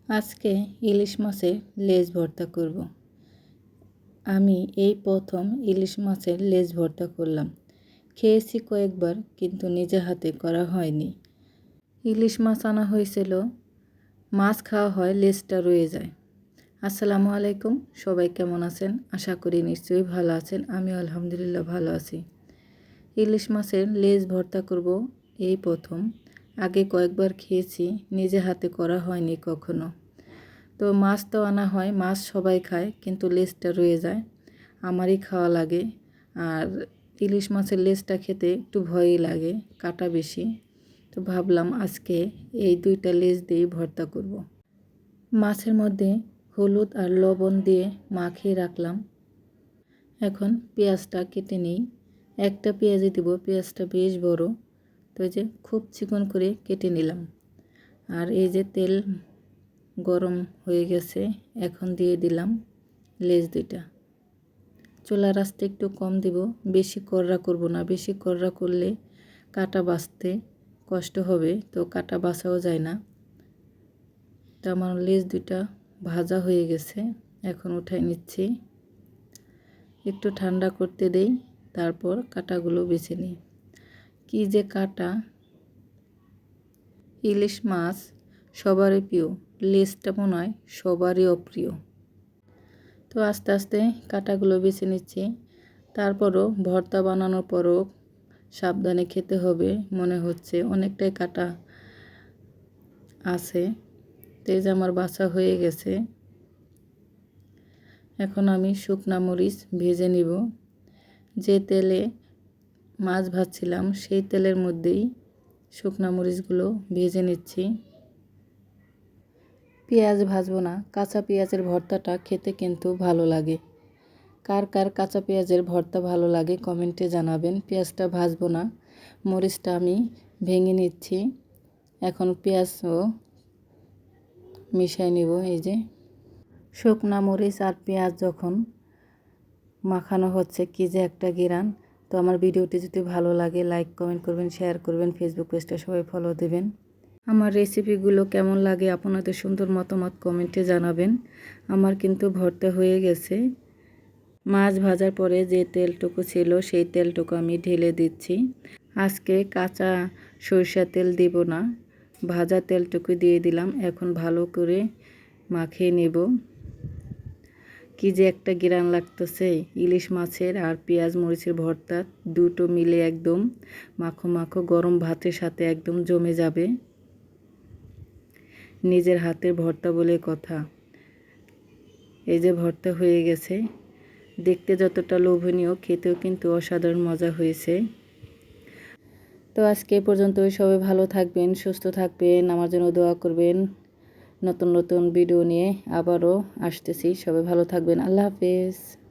আজকে ইলিশ মাছের লেজ ভর্তা করব। আমি এই প্রথম ইলিশ মাছের লেজ ভর্তা করলাম। খেয়েছি কয়েকবার, কিন্তু নিজে হাতে করা হয়নি। ইলিশ মাছ আনা হয়েছিল, মাছ খাওয়া হয় লেজটা রয়ে যায়। আসসালামু আলাইকুম, সবাই কেমন আছেন? আশা করি নিশ্চয়ই ভালো আছেন। আমি আলহামদুলিল্লাহ ভালো আছি। ইলিশ মাছের লেজ ভর্তা করব এই প্রথম। আগে কয়েকবার খেয়েছি, নিজে হাতে করা হয়নি কখনো। তো মাছ তো আনা হয়, মাছ সবাই খায়, কিন্তু লেজটা রয়ে যায়, আমারই খাওয়া লাগে। আর ইলিশ মাছের লেজটা খেতে একটু ভয়ই লাগে, কাটা বেশি। তো ভাবলাম আজকে এই দুইটা লেজ দিয়েই ভর্তা করব। মাছের মধ্যে হলুদ আর লবণ দিয়ে মাখিয়ে রাখলাম। এখন পেঁয়াজটা কেটে নিই। একটা পেঁয়াজই দিব, পেঁয়াজটা বেশ বড়। তো এই যে খুব চিকন করে কেটে নিলাম। আর এই যে তেল গরম হয়ে গেছে, এখন দিয়ে দিলাম লেজ দুইটা। চুলার আঁচটা একটু কম দিব, বেশি কড়া করব না। বেশি কড়া করলে কাটা বাছতে কষ্ট হবে, তো কাটা বাছাও যায় না। তো আমার লেজ দুইটা ভাজা হয়ে গেছে, এখন উঠাই নিচ্ছি। একটু ঠান্ডা করতে দেই, তারপর কাটাগুলো বেছে নিই। কি যে কাটা! ইলিশ মাছ সবারই প্রিয়, লেজটা মনে হয় সবারই অপ্রিয়। তো আস্তে আস্তে কাটাগুলো বেছে নিচ্ছি। তারপরও ভর্তা বানানোর পরও সাবধানে খেতে হবে মনে হচ্ছে, অনেকটাই কাটা আছে। তেজ আমার বাছা হয়ে গেছে। এখন আমি শুকনা মরিচ ভেজে নিব। যে তেলে মাছ ভাজছিলাম সেই তেলের মধ্যেই শুকনা মরিচগুলো ভেজে নিচ্ছি। পেঁয়াজ ভাজবো না, কাঁচা পেঁয়াজের ভর্তাটা খেতে কিন্তু ভালো লাগে। কার কার কাঁচা পেঁয়াজের ভর্তা ভালো লাগে কমেন্টে জানাবেন। পেঁয়াজটা ভাজবো না, মরিচটা আমি ভেঙে নিচ্ছি। এখন পেঁয়াজও মিশাই নিব। এই যে শুকনা মরিচ আর পেঁয়াজ যখন মাখানো হচ্ছে, কি যে একটা ঘ্রাণ! তো আমার ভিডিওটি যদি ভালো লাগে লাইক কমেন্ট করবেন, শেয়ার করবেন, ফেসবুক পেজটা সবাই ফলো দেবেন। আমার রেসিপিগুলো কেমন লাগে আপনাদের সুন্দর মতামত কমেন্টে জানাবেন। আমার কিন্তু ভর্তা হয়ে গেছে। মাছ ভাজার পরে যে তেলটুকু ছিল সেই তেলটুকু আমি ঢেলে দিচ্ছি। আজকে কাঁচা সরিষার তেল দিব না, ভাজা তেলটুকু দিয়ে দিলাম। এখন ভালো করে মাখিয়ে নেব। কি যে একটা ঘ্রাণ লাগতেছে! ইলিশ মাছের আর পেঁয়াজ মরিচের ভর্তা দুটো মিলে একদম মাখো মাখো গরম ভাতের সাথে একদম জমে যাবে। নিজের হাতের ভর্তা বলে কথা। এই যে ভর্তা হয়ে গেছে, দেখতে যতটা লোভনীয়, খেতেও কিন্তু অসাধারণ মজা হয়েছে। তো আজকে পর্যন্তই। সবাই ভালো থাকবেন, সুস্থ থাকবেন, আমার জন্য দোয়া করবেন। নতুন নতুন ভিডিও নিয়ে আবারও আসতেছি। সবাই ভালো থাকবেন। আল্লাহ হাফেজ।